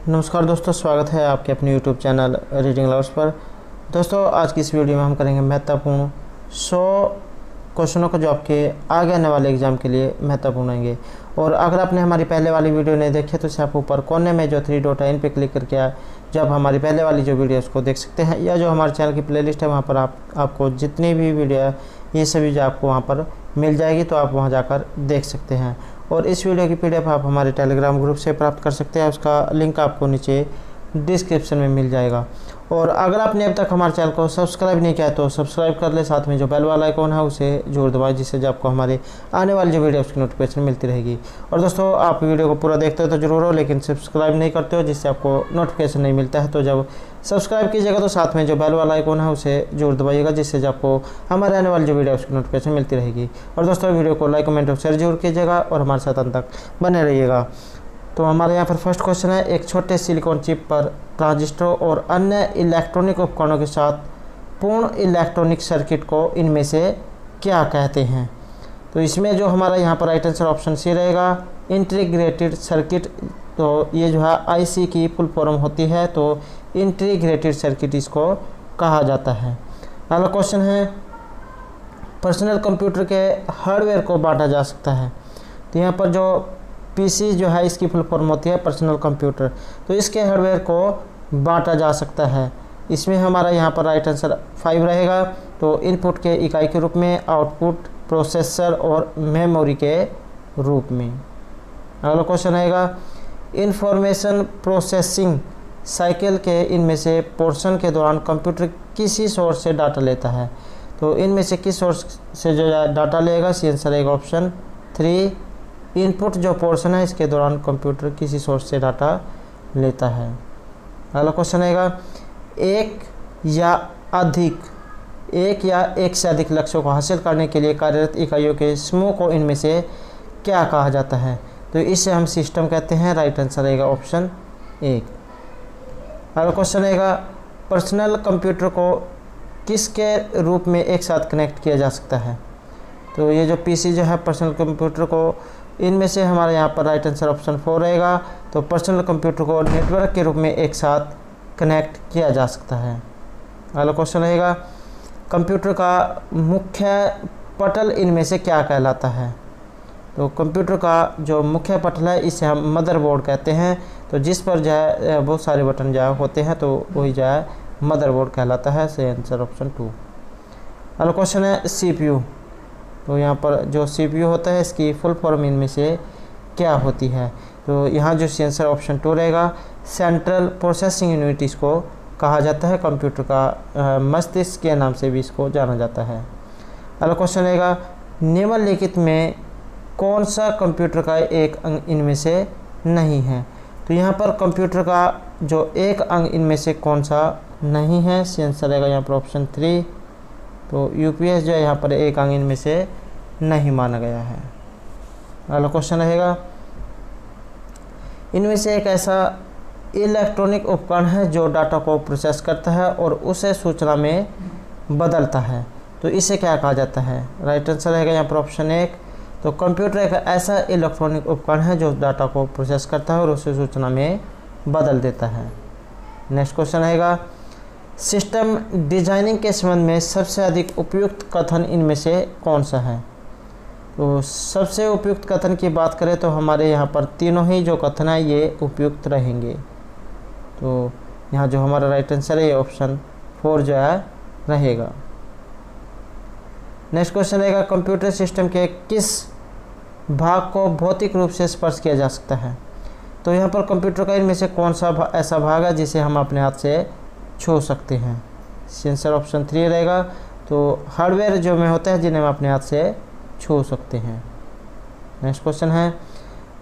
नमस्कार दोस्तों, स्वागत है आपके अपने YouTube चैनल रीडिंग लवर्स पर। दोस्तों, आज की इस वीडियो में हम करेंगे महत्वपूर्ण 100 क्वेश्चनों को जो आपके आगे आने वाले एग्जाम के लिए महत्वपूर्ण होंगे। और अगर आपने हमारी पहले वाली वीडियो नहीं देखी तो इसे आप ऊपर कोने में जो 3 डॉट है इन पर क्लिक करके जब हमारी पहले वाली जो वीडियो उसको देख सकते हैं, या जो हमारे चैनल की प्लेलिस्ट है वहाँ पर आपको जितनी भी वीडियो है ये सभी जो आपको वहाँ पर मिल जाएगी, तो आप वहाँ जाकर देख सकते हैं। और इस वीडियो की PDF आप हमारे टेलीग्राम ग्रुप से प्राप्त कर सकते हैं, उसका लिंक आपको नीचे डिस्क्रिप्शन में मिल जाएगा। और अगर आपने अब तक हमारे चैनल को सब्सक्राइब नहीं किया तो सब्सक्राइब कर ले, साथ में जो बेल वाला आइकॉन है उसे जरूर दबाएं, जिससे जो आपको हमारे आने वाली जो वीडियो उसकी नोटिफिकेशन मिलती रहेगी। और दोस्तों, आप वीडियो को पूरा देखते हो तो जरूर हो, लेकिन सब्सक्राइब नहीं करते हो जिससे आपको नोटिफिकेशन नहीं मिलता है, तो जब सब्सक्राइब कीजिएगा तो साथ में जो बेल वाला आइकॉन है उसे जरूर दबाइएगा, जिससे जो आपको हमारे आने वाली जो वीडियो उसकी नोटिफिकेशन मिलती रहेगी। और दोस्तों, वीडियो को लाइक कमेंट और शेयर जरूर कीजिएगा और हमारे साथ अंत तक बने रहिएगा। तो हमारे यहाँ पर फर्स्ट क्वेश्चन है, एक छोटे सिलिकॉन चिप पर ट्रांजिस्टर और अन्य इलेक्ट्रॉनिक उपकरणों के साथ पूर्ण इलेक्ट्रॉनिक सर्किट को इनमें से क्या कहते हैं। तो इसमें जो हमारा यहाँ पर राइट आंसर ऑप्शन सी रहेगा, इंटीग्रेटेड सर्किट। तो ये जो है IC की फुल फॉर्म होती है, तो इंटीग्रेटेड सर्किट इसको कहा जाता है। अगला क्वेश्चन है, पर्सनल कंप्यूटर के हार्डवेयर को बांटा जा सकता है। तो यहाँ पर जो PC जो है इसकी फुल फॉर्म होती है पर्सनल कंप्यूटर, तो इसके हार्डवेयर को बांटा जा सकता है। इसमें हमारा यहाँ पर राइट आंसर 5 रहेगा। तो इनपुट के इकाई के रूप में, आउटपुट, प्रोसेसर और मेमोरी के रूप में। अगला क्वेश्चन रहेगा, इंफॉर्मेशन प्रोसेसिंग साइकिल के इनमें से पोर्शन के दौरान कंप्यूटर किसी सोर्स से डाटा लेता है। तो इनमें से किस सोर्स से जो डाटा लेगा, सी आंसर रहेगा ऑप्शन 3। इनपुट जो पोर्शन है इसके दौरान कंप्यूटर किसी सोर्स से डाटा लेता है। अगला क्वेश्चन रहेगा, एक या एक से अधिक लक्ष्यों को हासिल करने के लिए कार्यरत इकाइयों के समूह को इनमें से क्या कहा जाता है। तो इसे हम सिस्टम कहते हैं। राइट आंसर रहेगा ऑप्शन 1। अगला क्वेश्चन रहेगा, पर्सनल कंप्यूटर को किसके रूप में एक साथ कनेक्ट किया जा सकता है। तो ये जो PC जो है पर्सनल कंप्यूटर को, इनमें से हमारे यहाँ पर राइट आंसर ऑप्शन 4 रहेगा। तो पर्सनल कंप्यूटर को नेटवर्क के रूप में एक साथ कनेक्ट किया जा सकता है। अगला क्वेश्चन रहेगा, कंप्यूटर का मुख्य पटल इनमें से क्या कहलाता है। तो कंप्यूटर का जो मुख्य पटल है इसे हम मदरबोर्ड कहते हैं। तो जिस पर जो है बहुत सारे बटन जो होते हैं तो वही जो है मदरबोर्ड कहलाता है। सही आंसर ऑप्शन 2। अगला क्वेश्चन है, CPU। तो यहाँ पर जो CPU होता है इसकी फुल फॉर्म इनमें से क्या होती है। तो यहाँ जो सी आंसर ऑप्शन 2 रहेगा, सेंट्रल प्रोसेसिंग यूनिट इसको कहा जाता है। कंप्यूटर का मस्तिष्क के नाम से भी इसको जाना जाता है। अगला क्वेश्चन रहेगा, निम्नलिखित में कौन सा कंप्यूटर का एक अंग इनमें से नहीं है। तो यहाँ पर कंप्यूटर का जो एक अंग इनमें से कौन सा नहीं है, सी आंसर रहेगा यहाँ पर ऑप्शन 3। तो UPS जो है यहाँ पर एक अंग इनमें से नहीं माना गया है। अगला क्वेश्चन रहेगा, इनमें से एक ऐसा इलेक्ट्रॉनिक उपकरण है जो डाटा को प्रोसेस करता है और उसे सूचना में बदलता है। तो इसे क्या कहा जाता है। राइट आंसर रहेगा यहाँ पर ऑप्शन 1। तो कंप्यूटर एक ऐसा इलेक्ट्रॉनिक उपकरण है जो डाटा को प्रोसेस करता है और उसे सूचना में बदल देता है। नेक्स्ट क्वेश्चन रहेगा, सिस्टम डिजाइनिंग के संबंध में सबसे अधिक उपयुक्त कथन इनमें से कौन सा है। तो सबसे उपयुक्त कथन की बात करें तो हमारे यहाँ पर तीनों ही जो कथन है ये उपयुक्त रहेंगे। तो यहाँ जो हमारा राइट आंसर है ये ऑप्शन 4 जो है रहेगा। नेक्स्ट क्वेश्चन रहेगा, कंप्यूटर सिस्टम के किस भाग को भौतिक रूप से स्पर्श किया जा सकता है। तो यहाँ पर कंप्यूटर का इनमें से कौन सा ऐसा भाग है जिसे हम अपने हाथ से छू सकते हैं। आंसर ऑप्शन 3 रहेगा। तो हार्डवेयर जो में होते हैं जिन्हें हम अपने हाथ से छू सकते हैं। नेक्स्ट क्वेश्चन है,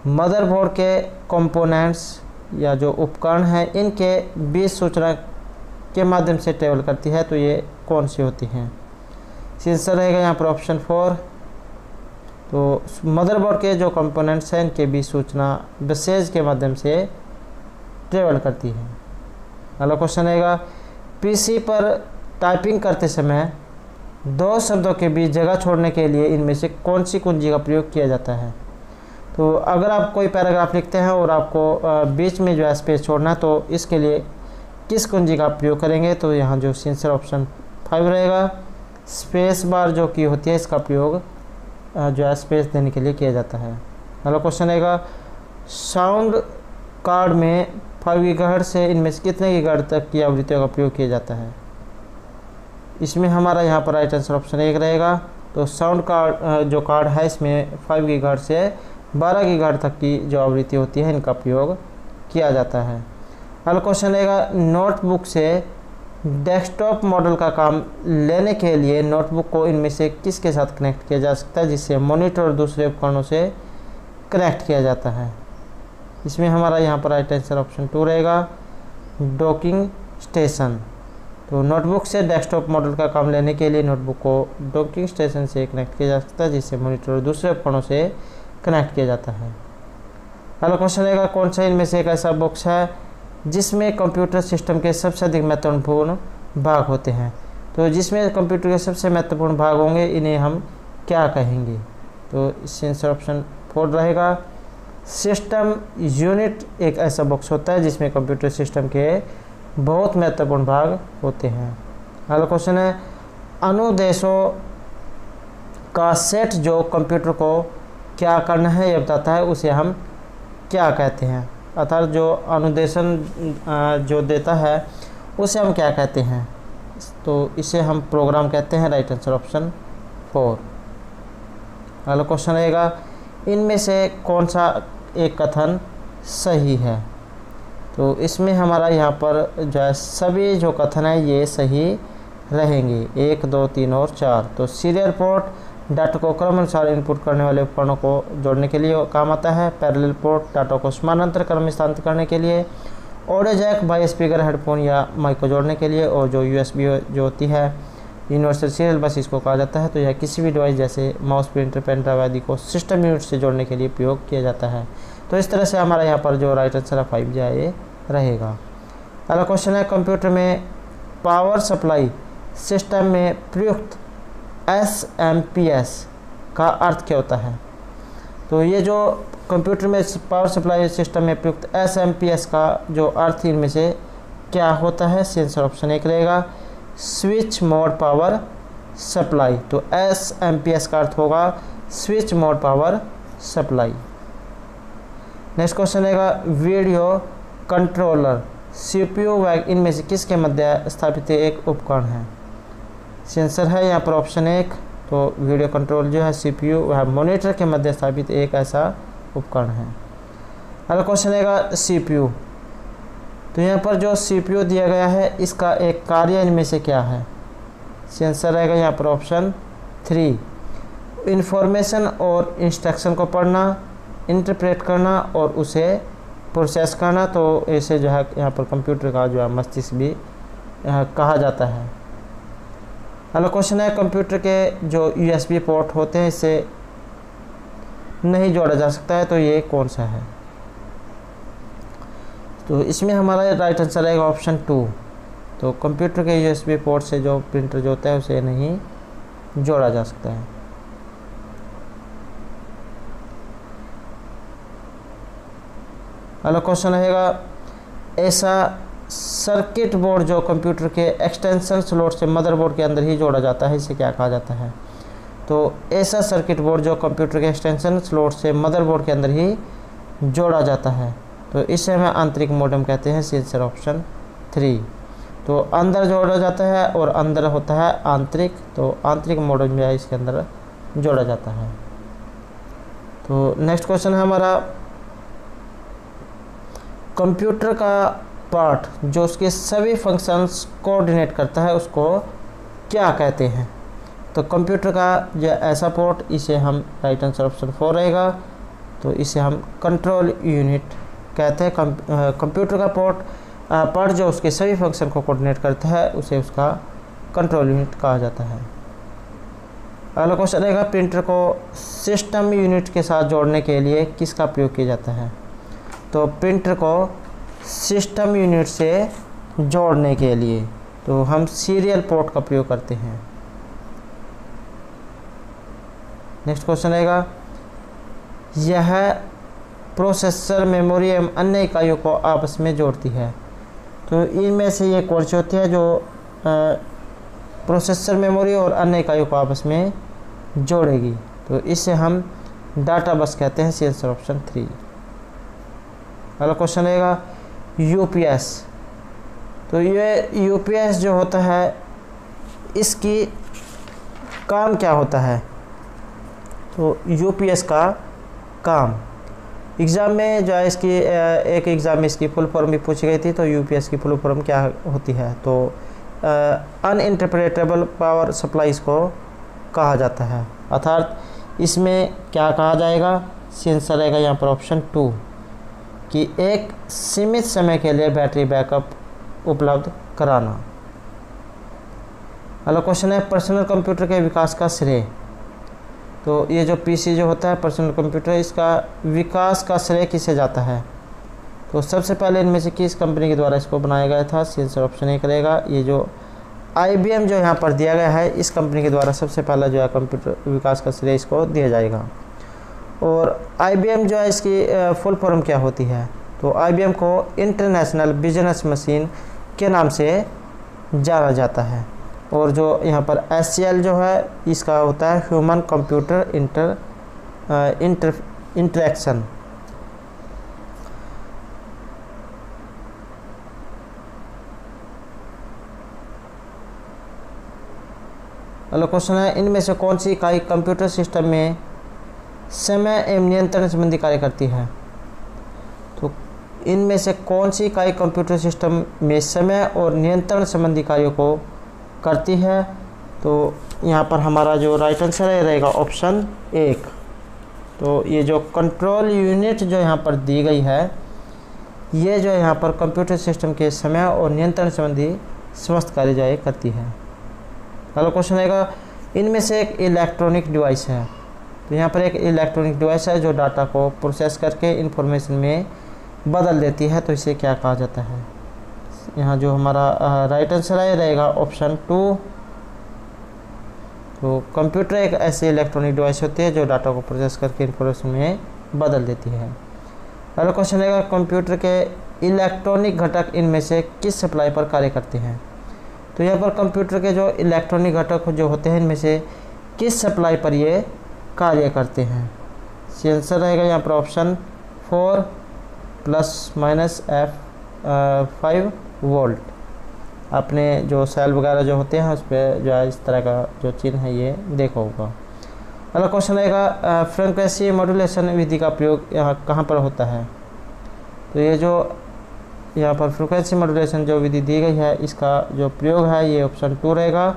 मदरबोर्ड के कंपोनेंट्स या जो उपकरण है इनके बीच सूचना के माध्यम से ट्रेवल करती है, तो ये कौन सी होती हैं। आंसर रहेगा यहाँ पर ऑप्शन 4। तो मदरबोर्ड के जो कंपोनेंट्स हैं इनके बीच सूचना मैसेज के माध्यम से ट्रेवल करती है। अगला क्वेश्चन रहेगा, PC पर टाइपिंग करते समय 2 शब्दों के बीच जगह छोड़ने के लिए इनमें से कौन सी कुंजी का प्रयोग किया जाता है। तो अगर आप कोई पैराग्राफ लिखते हैं और आपको बीच में जो है स्पेस छोड़ना है, तो इसके लिए किस कुंजी का प्रयोग करेंगे? तो यहाँ जो आंसर ऑप्शन 5 रहेगा। स्पेस बार जो की होती है इसका प्रयोग जो है स्पेस देने के लिए किया जाता है। अगला क्वेश्चन रहेगा, साउंड कार्ड में 5 गीगाहर्ट्ज़ से इनमें से कितने गीगाहर्ट्ज़ तक की आवृत्तियों का प्रयोग किया जाता है? इसमें हमारा यहाँ पर राइट आंसर ऑप्शन 1 रहेगा। तो साउंड कार्ड जो कार्ड है इसमें 5 गीगाहर्ट्ज़ से 12 गीगाहर्ट्ज़ तक की जो आवृत्ति होती है इनका प्रयोग किया जाता है। अगला क्वेश्चन रहेगा, नोटबुक से डेस्कटॉप मॉडल का काम लेने के लिए नोटबुक को इनमें से किसके साथ कनेक्ट किया जा सकता है जिससे मॉनिटर और दूसरे उपकरणों से कनेक्ट किया जाता है? इसमें हमारा यहाँ पर राइट आंसर ऑप्शन 2 रहेगा, डॉकिंग स्टेशन। तो नोटबुक से डेस्कटॉप मॉडल का काम लेने के लिए नोटबुक को डॉकिंग स्टेशन से कनेक्ट किया जा सकता है जिससे मॉनिटर और दूसरे उपकरणों से कनेक्ट किया जाता है। अगला क्वेश्चन रहेगा, कौन सा इनमें से एक ऐसा बॉक्स है जिसमें कंप्यूटर सिस्टम के सबसे अधिक महत्वपूर्ण भाग होते हैं? तो जिसमें कंप्यूटर के सबसे महत्वपूर्ण भाग होंगे इन्हें हम क्या कहेंगे? तो इससे आंसर ऑप्शन 4 रहेगा, सिस्टम यूनिट एक ऐसा बॉक्स होता है जिसमें कंप्यूटर सिस्टम के बहुत महत्वपूर्ण भाग होते हैं। अगला क्वेश्चन है, अनुदेशों का सेट जो कंप्यूटर को क्या करना है यह बताता है उसे हम क्या कहते हैं? अर्थात जो अनुदेशन जो देता है उसे हम क्या कहते हैं? तो इसे हम प्रोग्राम कहते हैं। Right answer option 4। अगला क्वेश्चन रहेगा, इनमें से कौन सा एक कथन सही है? तो इसमें हमारा यहाँ पर जो है सभी जो कथन है ये सही रहेंगे, 1, 2, 3 और 4। तो सीरियल पोर्ट डाटा को क्रमानुसार इनपुट करने वाले उपकरणों को जोड़ने के लिए काम आता है। पैरेलल पोर्ट डाटा को समानांतर क्रम स्थानांतरित करने के लिए। Audio jack by speaker headphone या माइक को जोड़ने के लिए। और जो USB जो होती है यूनिवर्सल सीरियल बस इसको कहा जाता है। तो यह किसी भी डिवाइस जैसे माउस, प्रिंटर, पेन ड्राइव आदि को सिस्टम यूनिट से जोड़ने के लिए प्रयोग किया जाता है। तो इस तरह से हमारा यहाँ पर जो राइट आंसर है 5 जो है ये रहेगा। अगला क्वेश्चन है, कंप्यूटर में पावर सप्लाई सिस्टम में प्रयुक्त SMPS का अर्थ क्या होता है? तो ये जो कंप्यूटर में पावर सप्लाई सिस्टम में प्रयुक्त SMPS का जो अर्थ इनमें से क्या होता है? आंसर ऑप्शन 1 रहेगा, स्विच मोड पावर सप्लाई। तो SMPS का अर्थ होगा switch mode power supply. Next question रहेगा, वीडियो कंट्रोलर CPU व इनमें से किसके मध्य स्थापित एक उपकरण है? आंसर है यहाँ पर ऑप्शन 1। तो वीडियो कंट्रोल जो है CPU वह मॉनिटर के मध्य स्थापित एक ऐसा उपकरण है। अगला क्वेश्चन रहेगा CPU। तो यहाँ पर जो CPU दिया गया है इसका एक कार्य इनमें से क्या है? आंसर रहेगा यहाँ पर ऑप्शन 3, इंफॉर्मेशन और इंस्ट्रक्शन को पढ़ना, इंटरप्रेट करना और उसे प्रोसेस करना। तो इसे जो है यहाँ पर कंप्यूटर का जो है मस्तिष्क भी कहा जाता है। अगला क्वेश्चन है, कंप्यूटर के जो USB पोर्ट होते हैं इससे नहीं जोड़ा जा सकता है, तो ये कौन सा है? तो इसमें हमारा राइट आंसर रहेगा ऑप्शन 2। तो कंप्यूटर के USB पोर्ट से जो प्रिंटर जो होता है उसे नहीं जोड़ा जा सकता है। अगला क्वेश्चन रहेगा, ऐसा सर्किट बोर्ड जो कंप्यूटर के एक्सटेंशन स्लॉट से मदरबोर्ड के अंदर ही जोड़ा जाता है इसे क्या कहा जाता है? तो ऐसा सर्किट बोर्ड जो कंप्यूटर के एक्सटेंशन स्लॉट से मदरबोर्ड के अंदर ही जोड़ा जाता है तो इसे हम आंतरिक मॉडेम कहते हैं। Answer option 3। तो अंदर जोड़ा जाता है और अंदर होता है आंतरिक, तो आंतरिक मॉडेम जो है इसके अंदर जोड़ा जाता है। तो नेक्स्ट क्वेश्चन है हमारा, कंप्यूटर का पार्ट जो उसके सभी फंक्शंस कोऑर्डिनेट करता है उसको क्या कहते हैं? तो कंप्यूटर का जो ऐसा पोर्ट इसे हम राइट आंसर ऑप्शन 4 रहेगा। तो इसे हम कंट्रोल यूनिट कहते हैं। कंप्यूटर का पार्ट जो उसके सभी फंक्शन को कोऑर्डिनेट करता है उसे उसका कंट्रोल यूनिट कहा जाता है। अगला क्वेश्चन रहेगा, प्रिंटर को सिस्टम यूनिट के साथ जोड़ने के लिए किसका प्रयोग किया जाता है? तो प्रिंटर को सिस्टम यूनिट से जोड़ने के लिए तो हम सीरियल पोर्ट का प्रयोग करते हैं। नेक्स्ट क्वेश्चन रहेगा, यह प्रोसेसर, मेमोरी एवं अन्य इकाइयों को आपस में जोड़ती है। तो इनमें से ये कौन सी होती है जो प्रोसेसर, मेमोरी और अन्य इकाइयों को आपस में जोड़ेगी? तो इसे हम डाटा बस कहते हैं। सी आंसर ऑप्शन 3। अगला क्वेश्चन रहेगा यूपीएस। तो ये यूपीएस जो होता है इसकी काम क्या होता है? तो यूपीएस का काम एग्ज़ाम में जो है इसकी एक एग्ज़ाम में इसकी फुल फॉर्म भी पूछी गई थी। तो यूपीएस की फुल फॉर्म क्या होती है? तो अनइंटरप्रेटेबल पावर सप्लाईज को कहा जाता है। अर्थात इसमें क्या कहा जाएगा? सी आंसर रहेगा यहाँ पर ऑप्शन 2 कि एक सीमित समय के लिए बैटरी बैकअप उपलब्ध कराना। अगला क्वेश्चन है पर्सनल कंप्यूटर के विकास का श्रेय। तो ये जो पीसी जो होता है पर्सनल कंप्यूटर, इसका विकास का श्रेय किसे जाता है? तो सबसे पहले इनमें से किस कंपनी के द्वारा इसको बनाया गया था? सी आंसर ऑप्शन 1 रहेगा। ये जो IBM जो यहाँ पर दिया गया है, इस कंपनी के द्वारा सबसे पहला जो है कंप्यूटर विकास का श्रेय इसको दिया जाएगा। और IBM जो है इसकी फुल फॉर्म क्या होती है? तो IBM को इंटरनेशनल बिजनेस मशीन के नाम से जाना जाता है। और जो यहाँ पर HCL जो है इसका होता है ह्यूमन कंप्यूटर इंटरेक्शन। अगला क्वेश्चन है इनमें से कौन सी इकाई कंप्यूटर सिस्टम में समय एवं नियंत्रण संबंधी कार्य करती है? तो इनमें से कौन सी इकाई कंप्यूटर सिस्टम में समय और नियंत्रण संबंधी कार्यों को करती है? तो यहाँ पर हमारा जो राइट आंसर है रहेगा ऑप्शन 1। तो ये जो कंट्रोल यूनिट जो यहाँ पर दी गई है, ये जो यहाँ पर कंप्यूटर सिस्टम के समय और नियंत्रण संबंधी समस्त कार्य जो है करती है। अगला क्वेश्चन रहेगा इनमें से एक इलेक्ट्रॉनिक डिवाइस है। तो यहाँ पर एक इलेक्ट्रॉनिक डिवाइस है जो डाटा को प्रोसेस करके इंफॉर्मेशन में बदल देती है। तो इसे क्या कहा जाता है? यहाँ जो हमारा राइट आंसर है रहेगा ऑप्शन 2। तो कंप्यूटर एक ऐसी इलेक्ट्रॉनिक डिवाइस होती है जो डाटा को प्रोसेस करके इंफॉर्मेशन में बदल देती है। अगला क्वेश्चन रहेगा कंप्यूटर के इलेक्ट्रॉनिक घटक इनमें से किस सप्लाई पर कार्य करते हैं? तो यहाँ पर कंप्यूटर के जो इलेक्ट्रॉनिक घटक जो होते हैं इनमें से किस सप्लाई पर ये कार्य करते हैं? सी आंसर रहेगा यहाँ पर ऑप्शन 4 ±F5 वोल्ट। अपने जो सेल वगैरह जो होते हैं उस पर जो है इस तरह का जो चिन्ह है ये देखा होगा। अगला क्वेश्चन रहेगा फ्रीक्वेंसी मॉड्यूलेशन विधि का प्रयोग यहाँ कहाँ पर होता है? तो ये जो यहाँ पर फ्रीक्वेंसी मॉड्यूलेशन जो विधि दी गई है इसका जो प्रयोग है ये ऑप्शन 2 रहेगा।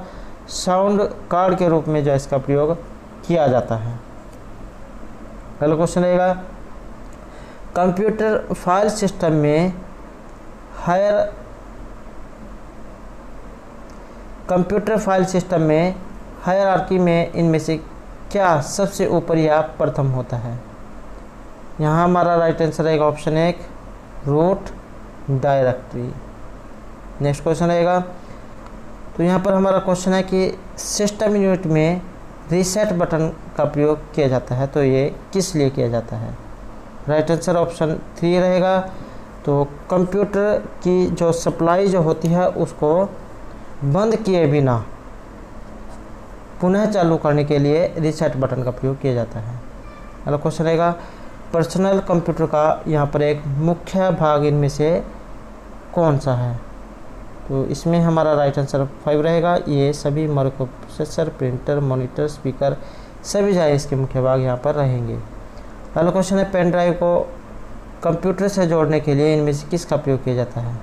साउंड कार्ड के रूप में जो इसका प्रयोग किया जाता है। अगला क्वेश्चन रहेगा कंप्यूटर फाइल सिस्टम में हायरार्की में इनमें से क्या सबसे ऊपर या प्रथम होता है? यहाँ हमारा राइट आंसर रहेगा option 1 root directory. Next question रहेगा तो यहाँ पर हमारा क्वेश्चन है कि सिस्टम यूनिट में रीसेट बटन का प्रयोग किया जाता है। तो ये किस लिए किया जाता है? राइट आंसर ऑप्शन 3 रहेगा। तो कंप्यूटर की जो सप्लाई जो होती है उसको बंद किए बिना पुनः चालू करने के लिए रीसेट बटन का प्रयोग किया जाता है। अगला क्वेश्चन रहेगा पर्सनल कंप्यूटर का यहाँ पर एक मुख्य भाग इनमें से कौन सा है? तो इसमें हमारा राइट आंसर 5 रहेगा। ये सभी micro processor, printer, monitor, speaker सभी जो है इसके मुख्य भाग यहाँ पर रहेंगे। अगला क्वेश्चन है पेन ड्राइव को कंप्यूटर से जोड़ने के लिए इनमें से किसका प्रयोग किया जाता है?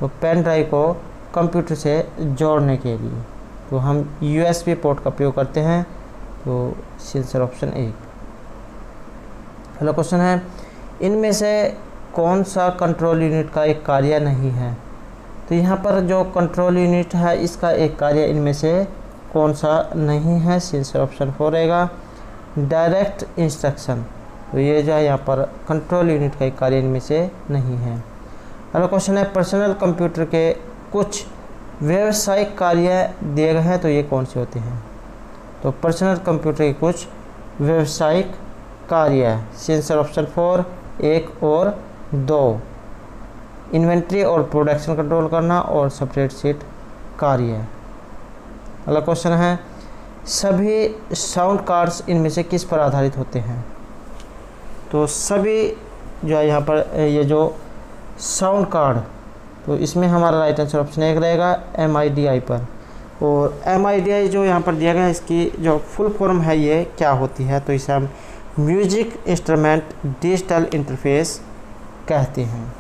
तो पेन ड्राइव को कंप्यूटर से जोड़ने के लिए तो हम USB पोर्ट का प्रयोग करते हैं। तो आंसर ऑप्शन 1। अगला क्वेश्चन है इनमें से कौन सा कंट्रोल यूनिट का एक कार्य नहीं है? तो यहाँ पर जो कंट्रोल यूनिट है इसका एक कार्य इनमें से कौन सा नहीं है? आंसर ऑप्शन 4 रहेगा डायरेक्ट इंस्ट्रक्शन। तो ये जो है यहाँ पर कंट्रोल यूनिट का एक कार्य इनमें से नहीं है। अगला क्वेश्चन है पर्सनल कंप्यूटर के कुछ व्यावसायिक कार्य दिए गए हैं। तो ये कौन से होते हैं? तो पर्सनल कंप्यूटर के कुछ व्यावसायिक कार्य है। आंसर ऑप्शन 4 1 और 2। इन्वेंट्री और प्रोडक्शन कंट्रोल करना और स्प्रेडशीट कार्य है। अगला क्वेश्चन है सभी साउंड कार्ड्स इनमें से किस पर आधारित होते हैं। तो सभी जो है यहाँ पर ये जो साउंड कार्ड, तो इसमें हमारा राइट आंसर ऑप्शन 1 रहेगा MIDI पर। और MIDI जो यहाँ पर दिया गया है इसकी जो फुल फॉर्म है ये क्या होती है, तो इसे हम म्यूजिक इंस्ट्रूमेंट डिजिटल इंटरफेस कहते हैं।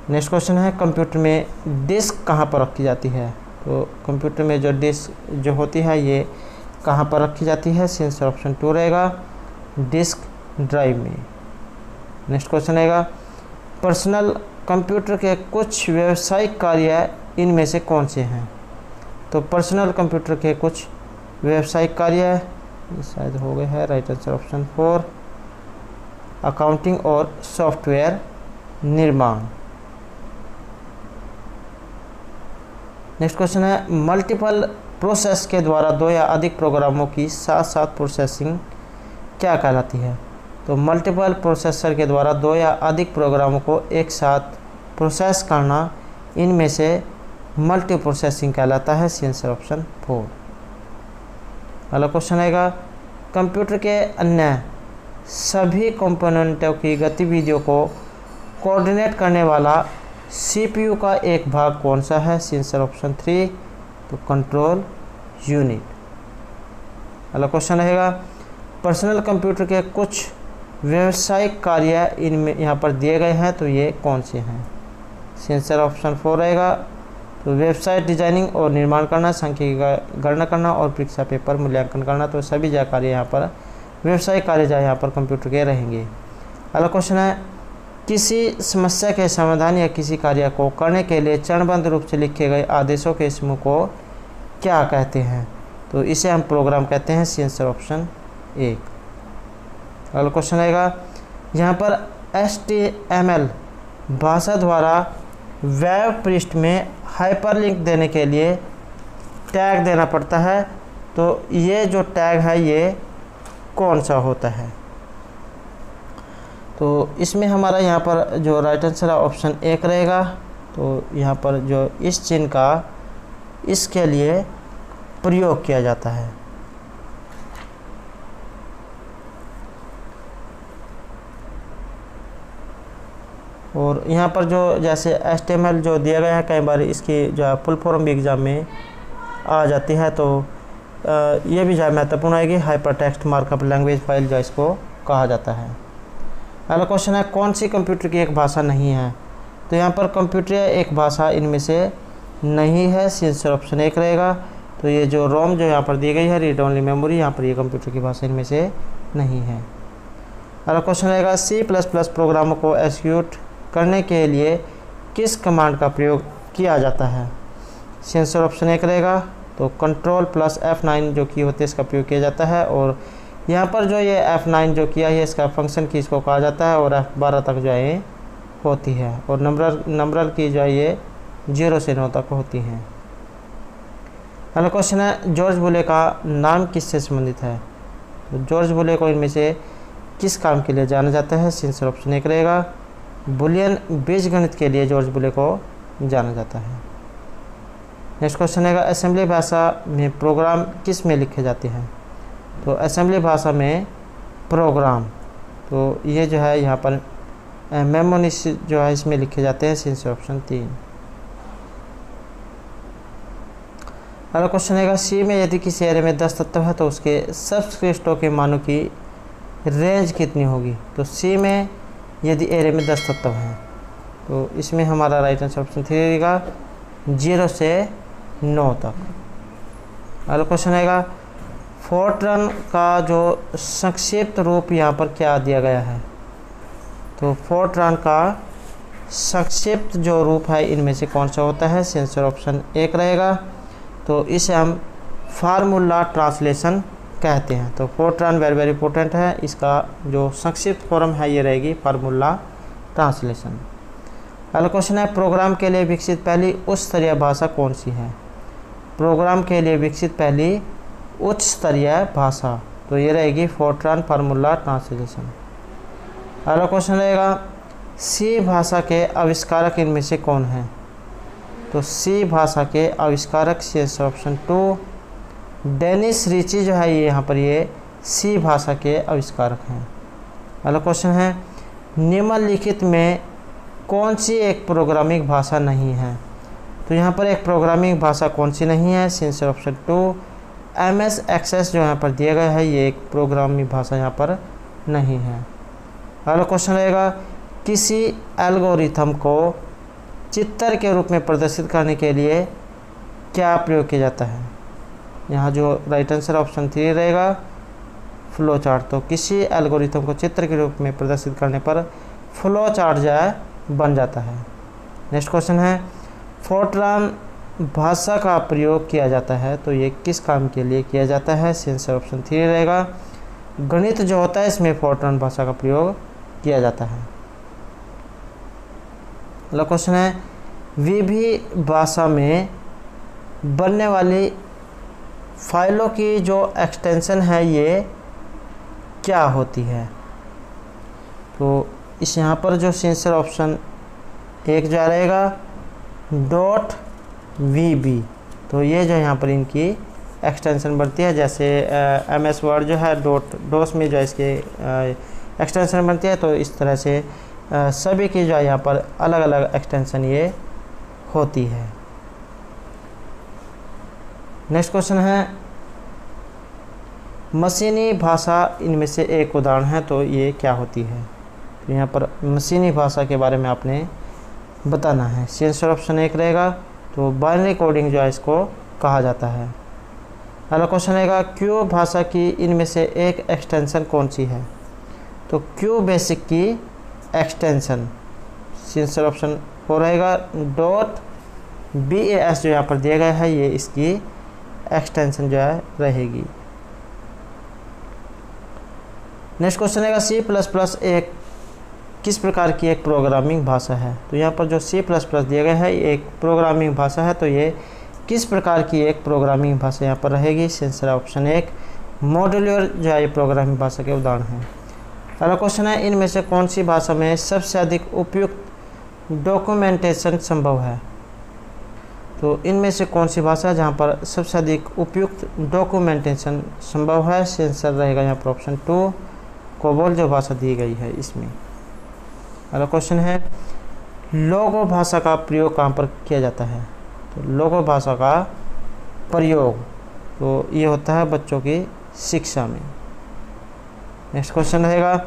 नेक्स्ट क्वेश्चन है कंप्यूटर में डिस्क कहाँ पर रखी जाती है। तो कंप्यूटर में जो डिस्क जो होती है ये कहाँ पर रखी जाती है, आंसर ऑप्शन 2 रहेगा डिस्क ड्राइव में। नेक्स्ट क्वेश्चन रहेगा पर्सनल कंप्यूटर के कुछ व्यावसायिक कार्य इनमें से कौन से हैं। तो पर्सनल कंप्यूटर के कुछ व्यावसायिक कार्य शायद हो गए हैं, राइट आंसर ऑप्शन 4 अकाउंटिंग और सॉफ्टवेयर निर्माण। नेक्स्ट क्वेश्चन है मल्टीपल प्रोसेस के द्वारा 2 या अधिक प्रोग्रामों की साथ साथ प्रोसेसिंग क्या कहलाती है। तो मल्टीपल प्रोसेसर के द्वारा 2 या अधिक प्रोग्रामों को एक साथ प्रोसेस करना इनमें से मल्टी प्रोसेसिंग कहलाता है, आंसर ऑप्शन 4। अगला क्वेश्चन आएगा कंप्यूटर के अन्य सभी कंपोनेंटों की गतिविधियों को कोऑर्डिनेट करने वाला CPU का एक भाग कौन सा है, आंसर ऑप्शन 3 तो कंट्रोल यूनिट। अगला क्वेश्चन रहेगा पर्सनल कंप्यूटर के कुछ व्यावसायिक कार्य इनमें यहाँ पर दिए गए हैं, तो ये कौन से हैं, आंसर ऑप्शन 4 रहेगा। तो वेबसाइट डिजाइनिंग और निर्माण करना, संख्या की गणना करना और परीक्षा पेपर मूल्यांकन करना, तो सभी जो कार्य यहाँ पर व्यावसायिक कार्य जो यहाँ पर कंप्यूटर के रहेंगे। अगला क्वेश्चन है किसी समस्या के समाधान या किसी कार्य को करने के लिए चरणबद्ध रूप से लिखे गए आदेशों के समूह को क्या कहते हैं। तो इसे हम प्रोग्राम कहते हैं, आंसर ऑप्शन 1। अगला क्वेश्चन आएगा यहाँ पर HTML भाषा द्वारा वेब पृष्ठ में हाइपरलिंक देने के लिए टैग देना पड़ता है, तो ये जो टैग है ये कौन सा होता है। तो इसमें हमारा यहाँ पर जो राइट आंसर है ऑप्शन 1 रहेगा। तो यहाँ पर जो इस चिन्ह का इसके लिए प्रयोग किया जाता है। और यहाँ पर जो जैसे HTML जो दिया गया है कई बार इसकी जो है फुल फॉर्म भी एग्ज़ाम में आ जाती है, तो ये भी जो है महत्वपूर्ण आएगी। Hyper text markup language file जो इसको कहा जाता है। अगला क्वेश्चन है कौन सी कंप्यूटर की एक भाषा नहीं है। तो यहाँ पर कंप्यूटर एक भाषा इनमें से नहीं है, आंसर ऑप्शन 1 रहेगा। तो ये जो रोम जो यहाँ पर दी गई है रीड ओनली मेमोरी, यहाँ पर ये कंप्यूटर की भाषा इनमें से नहीं है। अगला क्वेश्चन रहेगा C++ प्रोग्रामों को एग्जीक्यूट करने के लिए किस कमांड का प्रयोग किया जाता है, आंसर ऑप्शन 1 रहेगा। तो कंट्रोल प्लस F9 जो की होती है इसका प्रयोग किया जाता है। और यहाँ पर जो ये F9 जो किया है इसका फंक्शन की इसको कहा जाता है, और F12 तक जो है होती है, और नंबरल की जो है ये 0 से 9 तक होती हैं। अगला क्वेश्चन है जॉर्ज बुले का नाम किससे संबंधित है। तो जॉर्ज बुले को इनमें से किस काम के लिए जाना जाता है, आंसर ऑप्शन 1 रहेगा। बुलियन बीजगणित के लिए जॉर्ज बुले को जाना जाता है। नेक्स्ट क्वेश्चन है असेंबली भाषा में प्रोग्राम किस में लिखे जाते हैं। तो असेंबली भाषा में प्रोग्राम, तो ये जो है यहाँ पर मेमोनिक्स जो है इसमें लिखे जाते हैं, आंसर ऑप्शन 3। अगला क्वेश्चन है सी में यदि किसी एरे में 10 तत्व है तो उसके सबस्क्रिप्टों के मानों की रेंज कितनी होगी। तो सी में यदि एरे में 10 तत्व हैं तो इसमें हमारा राइट आंसर ऑप्शन 3 रहेगा, 0 से 9 तक। अगला क्वेश्चन आएगा फोर्ट्रन का जो संक्षिप्त रूप यहाँ पर क्या दिया गया है। तो फोर्ट्रन का संक्षिप्त जो रूप है इनमें से कौन सा होता है, आंसर ऑप्शन 1 रहेगा। तो इसे हम फार्मूला ट्रांसलेशन कहते हैं। तो फोर्ट्रन वेरी वेरी इंपॉर्टेंट है, इसका जो संक्षिप्त फॉर्म है ये रहेगी फार्मूला ट्रांसलेशन। अगला क्वेश्चन है प्रोग्राम के लिए विकसित पहली उच्च स्तरीय भाषा कौन सी है। प्रोग्राम के लिए विकसित पहली उच्च स्तरीय भाषा, तो ये रहेगी फोर्ट्रान फार्मूला ट्रांसलेशन। अगला क्वेश्चन रहेगा सी भाषा के आविष्कारक इनमें से कौन है? तो सी भाषा के आविष्कारक सी आंसर ऑप्शन 2 डेनिस रिची जो है ये यहाँ पर ये सी भाषा के आविष्कारक हैं। अगला क्वेश्चन है निम्नलिखित में कौन सी एक प्रोग्रामिंग भाषा नहीं है? तो यहाँ पर एक प्रोग्रामिंग भाषा कौन सी नहीं है? सी आंसर ऑप्शन 2 MS एक्सेस जो यहाँ पर दिया गया है ये एक प्रोग्रामिंग भाषा यहाँ पर नहीं है। अगला क्वेश्चन रहेगा किसी एल्गोरिथम को चित्र के रूप में प्रदर्शित करने के लिए क्या प्रयोग किया जाता है? यहाँ जो राइट आंसर ऑप्शन 3 रहेगा फ्लो चार्ट। तो किसी एल्गोरिथम को चित्र के रूप में प्रदर्शित करने पर फ्लो चार्ट जो है बन जाता है। नेक्स्ट क्वेश्चन है फोर्ट्रान भाषा का प्रयोग किया जाता है तो ये किस काम के लिए किया जाता है? सी आंसर ऑप्शन 3 रहेगा गणित जो होता है इसमें फोर्ट्रान भाषा का प्रयोग किया जाता है। अगला क्वेश्चन है विभी भाषा में बनने वाली फाइलों की जो एक्सटेंशन है ये क्या होती है? तो इस यहाँ पर जो आंसर ऑप्शन 1 जो रहेगा .vb। तो ये जो यहाँ पर इनकी एक्सटेंशन बनती है जैसे MS वर्ड जो है डॉस में जो इसके एक्सटेंशन बनती है तो इस तरह से सभी की जो है यहाँ पर अलग अलग एक्सटेंशन ये होती है। नेक्स्ट क्वेश्चन है मशीनी भाषा इनमें से एक उदाहरण है तो ये क्या होती है? तो यहाँ पर मशीनी भाषा के बारे में आपने बताना है। सी आंसर ऑप्शन 1 रहेगा तो बाइनरी कोडिंग जो है इसको कहा जाता है। अगला क्वेश्चन रहेगा क्यू भाषा की इनमें से एक एक्सटेंशन कौन सी है? तो क्यू बेसिक की एक्सटेंशन सी आंसर ऑप्शन 4 रहेगा .bas जो यहाँ पर दिया गया है ये इसकी एक्सटेंशन जो है रहेगी। नेक्स्ट क्वेश्चन रहेगा C++ एक किस प्रकार की एक प्रोग्रामिंग भाषा है? तो यहाँ पर जो C++ दिया गया है एक प्रोग्रामिंग भाषा है तो ये किस प्रकार की एक प्रोग्रामिंग भाषा यहाँ पर रहेगी? आंसर ऑप्शन 1 मॉड्यूलर जो है ये प्रोग्रामिंग भाषा के उदाहरण हैं। अगला क्वेश्चन है इनमें से कौन सी भाषा में सबसे अधिक उपयुक्त डॉक्यूमेंटेशन संभव है? तो इनमें से कौन सी भाषा है जहाँ पर सबसे अधिक उपयुक्त डॉक्यूमेंटेशन संभव है? आंसर रहेगा यहाँ पर ऑप्शन 2 कोबोल जो भाषा दी गई है इसमें। अगला क्वेश्चन है लोगो भाषा का प्रयोग कहाँ पर किया जाता है? तो लोगो भाषा का प्रयोग तो ये होता है बच्चों की शिक्षा में। नेक्स्ट क्वेश्चन रहेगा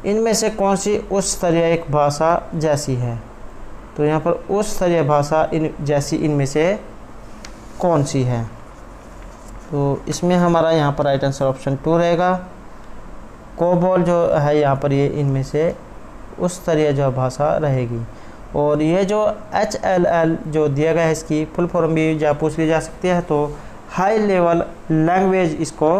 इनमें से कौन सी उच्च स्तरीय एक भाषा जैसी है? तो यहाँ पर उच्च स्तरीय भाषा जैसी इनमें से कौन सी है? तो इसमें हमारा यहाँ पर राइट आंसर ऑप्शन 2 रहेगा कोबोल जो है यहाँ पर ये इनमें से उच्च स्तरीय जो भाषा रहेगी। और ये जो HLL जो दिया गया है इसकी फुल फॉर्म भी जो पूछ ली जा सकती है तो हाई लेवल लैंग्वेज इसको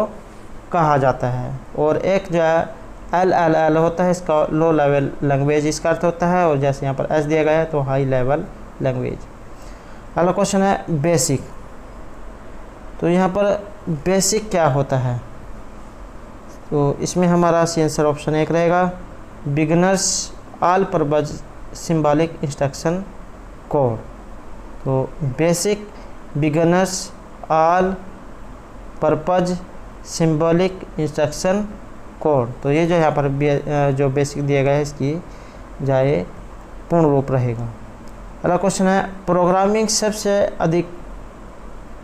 कहा जाता है। और एक जो है LLL होता है इसका लो लेवल लैंग्वेज इसका अर्थ होता है और जैसे यहाँ पर S दिया गया है तो हाई लेवल लैंग्वेज। अगला क्वेश्चन है बेसिक। तो यहाँ पर बेसिक क्या होता है? तो इसमें हमारा आंसर ऑप्शन 1 रहेगा beginners all purpose symbolic instruction code. तो basic beginners all purpose symbolic instruction code तो ये जो यहाँ पर जो बेसिक दिया गया है इसकी जाए पूर्ण रूप रहेगा। अगला क्वेश्चन है प्रोग्रामिंग सबसे अधिक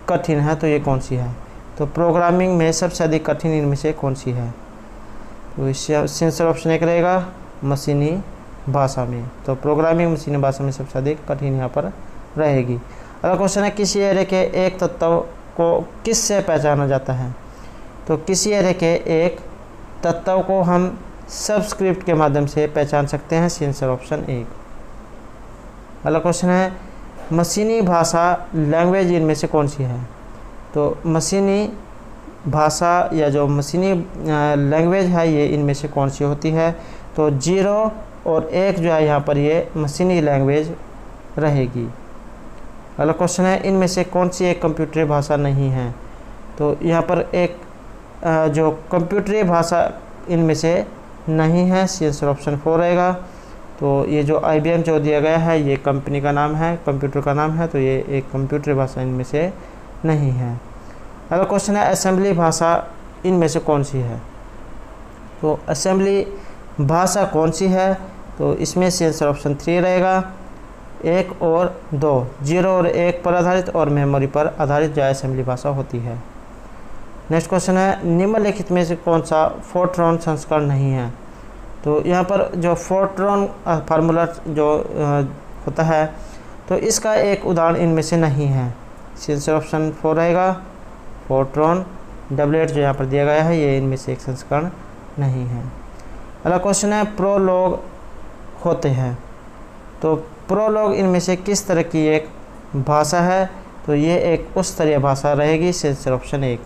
कठिन है तो ये कौन सी है? तो प्रोग्रामिंग में सबसे अधिक कठिन इनमें से कौन सी है? तो इससे आंसर ऑप्शन 1 रहेगा मशीनी भाषा में। तो प्रोग्रामिंग मशीनी भाषा में सबसे अधिक कठिन यहाँ पर रहेगी। अगला क्वेश्चन है किसी एरे के एक तत्व को किससे पहचाना जाता है? तो किसी एरे के एक तत्व को हम सबस्क्रिप्ट के माध्यम से पहचान सकते हैं। Answer option 1। अगला क्वेश्चन है मशीनी भाषा लैंग्वेज इनमें से कौन सी है? तो मशीनी भाषा या जो मशीनी लैंग्वेज है ये इनमें से कौन सी होती है? तो 0 और 1 जो है यहाँ पर ये मशीनी लैंग्वेज रहेगी। अगला क्वेश्चन है इनमें से कौन सी एक कंप्यूटरी भाषा नहीं है? तो यहाँ पर एक जो कंप्यूटरी भाषा इनमें से नहीं है, सी आंसर ऑप्शन 4 रहेगा। तो ये जो IBM जो दिया गया है ये कंपनी का नाम है, कंप्यूटर का नाम है, तो ये एक कंप्यूटरी भाषा इनमें से नहीं है। अगला क्वेश्चन है असेंबली भाषा इनमें से कौन सी है। तो असेंबली भाषा कौन सी है, तो इसमें सी आंसर ऑप्शन 3 रहेगा। 1 और 2, 0 और 1 पर आधारित और मेमोरी पर आधारित जो असेंबली भाषा होती है। नेक्स्ट क्वेश्चन है निम्नलिखित में से कौन सा फोर्ट्रॉन संस्करण नहीं है। तो यहाँ पर जो फोर्ट्रॉन फार्मूला जो होता है तो इसका एक उदाहरण इनमें से नहीं है, सी आंसर ऑप्शन 4 रहेगा। फोर्ट्रॉन डबलेट जो यहाँ पर दिया गया है ये इनमें से एक संस्करण नहीं है। अगला क्वेश्चन है प्रोलॉग होते हैं। तो प्रोलॉग इनमें से किस तरह की एक भाषा है, तो ये एक उस तरह भाषा रहेगी, सी आंसर ऑप्शन 1।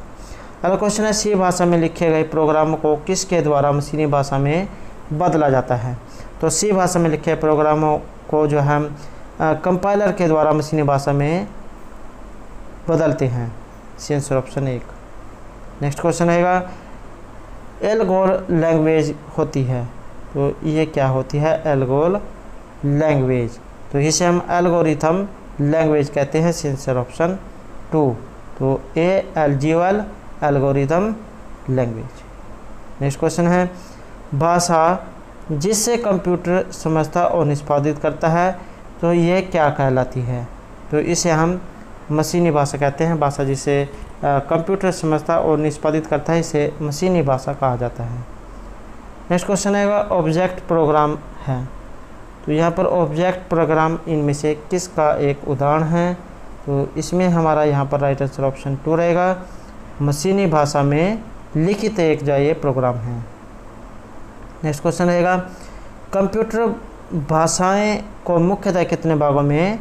अगला क्वेश्चन है सी भाषा में लिखे गए प्रोग्राम को किसके द्वारा मशीनी भाषा में बदला जाता है। तो सी भाषा में लिखे प्रोग्रामों को जो हम कंपाइलर के द्वारा मशीनी भाषा में बदलते हैं, सी आंसर ऑप्शन 1। नेक्स्ट क्वेश्चन रहेगा एल्गोल लैंग्वेज होती है। तो ये क्या होती है, एल्गोल लैंग्वेज। तो इसे हम एल्गोरिथम लैंग्वेज कहते हैं, सी आंसर ऑप्शन 2। तो ALGOL algorithm language. Next question है भाषा जिससे कंप्यूटर समझता और निष्पादित करता है, तो ये क्या कहलाती है। तो इसे हम मशीनी भाषा कहते हैं। भाषा जिसे कंप्यूटर समझता और निष्पादित करता है इसे मशीनी भाषा कहा जाता है। नेक्स्ट क्वेश्चन है ऑब्जेक्ट प्रोग्राम है। तो यहाँ पर ऑब्जेक्ट प्रोग्राम इनमें से किसका एक उदाहरण है। तो इसमें हमारा यहाँ पर राइट आंसर ऑप्शन 2 रहेगा। मशीनी भाषा में लिखित एक जो ये प्रोग्राम है। नेक्स्ट क्वेश्चन रहेगा कंप्यूटर भाषाएं को मुख्यतः कितने भागों में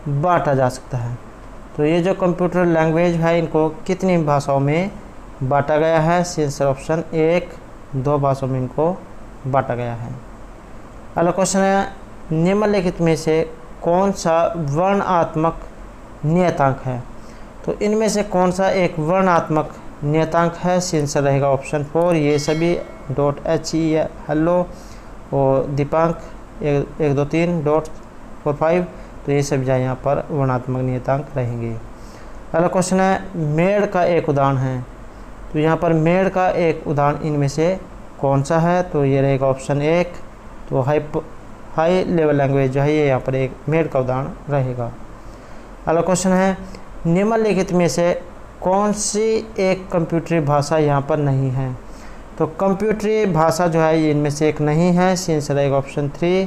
बांटा जा सकता है। तो ये जो कंप्यूटर लैंग्वेज है इनको कितनी भाषाओं में बांटा गया है, सी आंसर ऑप्शन 1, 2 भाषाओं में इनको बांटा गया है। अगला क्वेश्चन है निम्नलिखित में से कौन सा वर्णात्मक नियतांक है। तो इनमें से कौन सा एक वर्णात्मक नियतांक है, सी आंसर रहेगा ऑप्शन 4। ये सभी .HE हेलो और दीपांक 1 2 3 .45, तो ये सब जाए यहाँ पर वर्णात्मक नियतांक रहेंगे। अगला क्वेश्चन है मेड का एक उदाहरण है। तो यहाँ पर मेड का एक उदाहरण इनमें से कौन सा है, तो ये रहेगा ऑप्शन 1। तो हाई लेवल लैंग्वेज जो है ये यहाँ पर एक मेड का उदाहरण रहेगा। अगला क्वेश्चन है निम्नलिखित में से कौन सी एक कंप्यूटरी भाषा यहाँ पर नहीं है। तो कंप्यूटरी भाषा जो है ये इनमें से एक नहीं है, सी आंसर रहेगा ऑप्शन 3।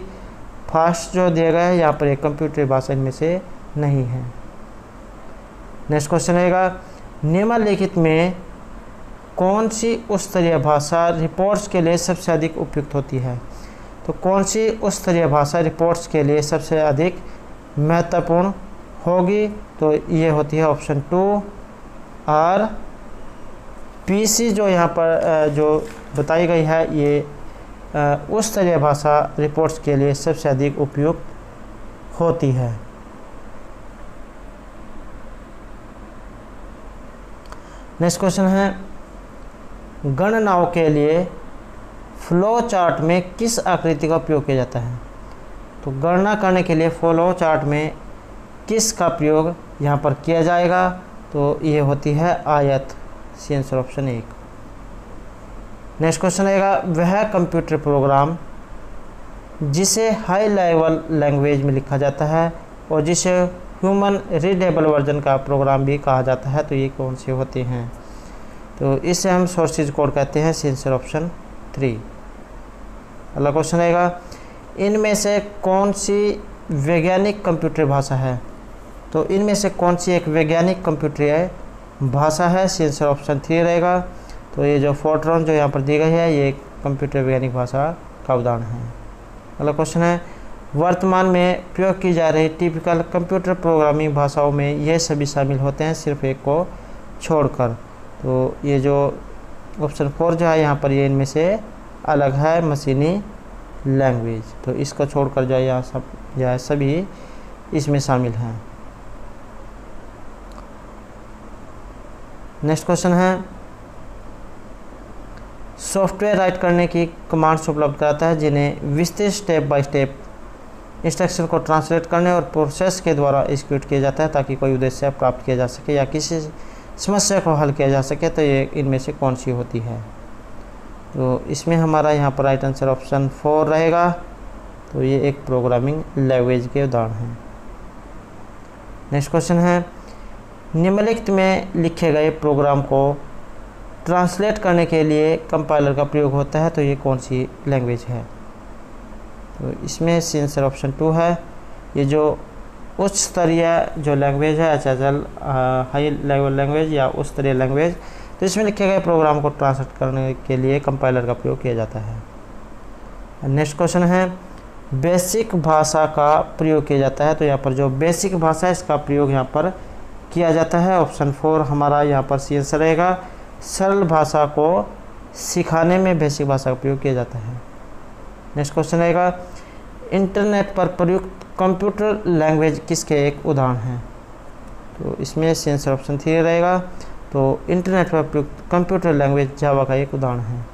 फास्ट जो दिया गया है यहाँ पर एक कंप्यूटरी भाषा इनमें से नहीं है। नेक्स्ट क्वेश्चन रहेगा निम्नलिखित में कौन सी उच्चस्तरीय भाषा रिपोर्ट्स के लिए सबसे अधिक उपयुक्त होती है। तो कौन सी उच्चस्तरीय भाषा रिपोर्ट्स के लिए सबसे अधिक महत्वपूर्ण होगी, तो ये होती है ऑप्शन 2। और PC जो यहाँ पर जो बताई गई है ये उच्चस्तरीय भाषा रिपोर्ट्स के लिए सबसे अधिक उपयुक्त होती है। नेक्स्ट क्वेश्चन है गणनाओं के लिए फ्लो चार्ट में किस आकृति का उपयोग किया जाता है। तो गणना करने के लिए फ्लो चार्ट में किस का प्रयोग यहाँ पर किया जाएगा, तो ये होती है आयत, सी आंसर ऑप्शन 1। नेक्स्ट क्वेश्चन रहेगा वह कंप्यूटर प्रोग्राम जिसे हाई लेवल लैंग्वेज में लिखा जाता है और जिसे ह्यूमन रीडेबल वर्जन का प्रोग्राम भी कहा जाता है, तो ये कौन से होते हैं। तो इसे हम सोर्सेज कोड कहते हैं, सी आंसर ऑप्शन 3। अगला क्वेश्चन रहेगा इनमें से कौन सी वैज्ञानिक कंप्यूटर भाषा है। तो इनमें से कौन सी एक वैज्ञानिक कंप्यूटर भाषा है, सी आंसर ऑप्शन 3 रहेगा। तो ये जो फोर्ट्रॉन जो यहाँ पर दी गई है ये कंप्यूटर वैज्ञानिक भाषा का उदाहरण है। अगला क्वेश्चन है वर्तमान में प्रयोग की जा रही टिपिकल कंप्यूटर प्रोग्रामिंग भाषाओं में ये सभी शामिल होते हैं सिर्फ एक को छोड़कर। तो ये जो ऑप्शन 4 जो है यहाँ पर ये इनमें से अलग है, मशीनी लैंग्वेज। तो इसको छोड़कर जो है यहाँ सब जो है सभी इसमें शामिल हैं। नेक्स्ट क्वेश्चन है सॉफ्टवेयर राइट करने की कमांड्स उपलब्ध कराता है जिन्हें विस्तृत स्टेप बाय स्टेप इंस्ट्रक्शन को ट्रांसलेट करने और प्रोसेस के द्वारा एग्जीक्यूट किया जाता है ताकि कोई उद्देश्य प्राप्त किया जा सके या किसी समस्या को हल किया जा सके। तो ये इनमें से कौन सी होती है? तो इसमें हमारा यहाँ पर राइट आंसर ऑप्शन 4 रहेगा। तो ये एक प्रोग्रामिंग लैंग्वेज के उदाहरण हैं। नेक्स्ट क्वेश्चन है, निम्नलिखित में लिखे गए प्रोग्राम को ट्रांसलेट करने के लिए कंपाइलर का प्रयोग होता है। तो ये कौन सी लैंग्वेज है? तो इसमें सी आंसर ऑप्शन 2 है। ये जो उच्च स्तरीय जो लैंग्वेज है, HSL हाई लेवल लैंग्वेज या उच्च स्तरीय लैंग्वेज, तो इसमें लिखे गए प्रोग्राम को ट्रांसलेट करने के लिए कंपाइलर का प्रयोग किया जाता है। नेक्स्ट क्वेश्चन है, बेसिक भाषा का प्रयोग किया जाता है। तो यहाँ पर जो बेसिक भाषा है इसका प्रयोग यहाँ पर किया जाता है। ऑप्शन 4 हमारा यहाँ पर सी आंसर रहेगा। सरल भाषा को सिखाने में बेसिक भाषा का प्रयोग किया जाता है। नेक्स्ट क्वेश्चन रहेगा, इंटरनेट पर प्रयुक्त कंप्यूटर लैंग्वेज किसके एक उदाहरण है? तो इसमें सी आंसर ऑप्शन 3 रहेगा। तो इंटरनेट पर प्रयुक्त कंप्यूटर लैंग्वेज जावा का एक उदाहरण है।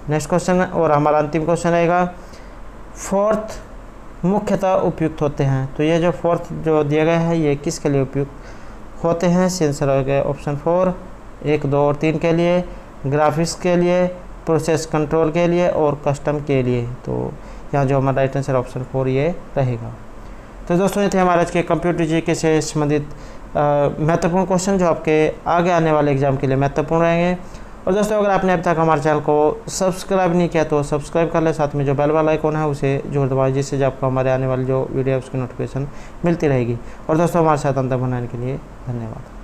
नेक्स्ट क्वेश्चन और हमारा अंतिम क्वेश्चन रहेगा, फोर्थ मुख्यतः उपयुक्त होते हैं। तो ये जो फोर्थ जो दिया गया है ये किसके लिए उपयुक्त होते हैं? सी आंसर हो गया ऑप्शन 4, 1, 2 और 3 के लिए, ग्राफिक्स के लिए, प्रोसेस कंट्रोल के लिए और कस्टम के लिए। तो यहाँ जो हमारा राइट आंसर ऑप्शन 4 ये रहेगा। तो दोस्तों ये थे हमारे आज के कंप्यूटर जीके से संबंधित महत्वपूर्ण क्वेश्चन जो आपके आगे आने वाले एग्जाम के लिए महत्वपूर्ण रहेंगे। और दोस्तों अगर आपने अब तक हमारे चैनल को सब्सक्राइब नहीं किया तो सब्सक्राइब कर ले, साथ में जो बेल वाला आइकॉन है उसे जोड़ दबाएं जिससे जो आपको हमारे आने वाली जो वीडियो है उसकी नोटिफिकेशन मिलती रहेगी। और दोस्तों हमारे साथ अंत बनाने के लिए धन्यवाद।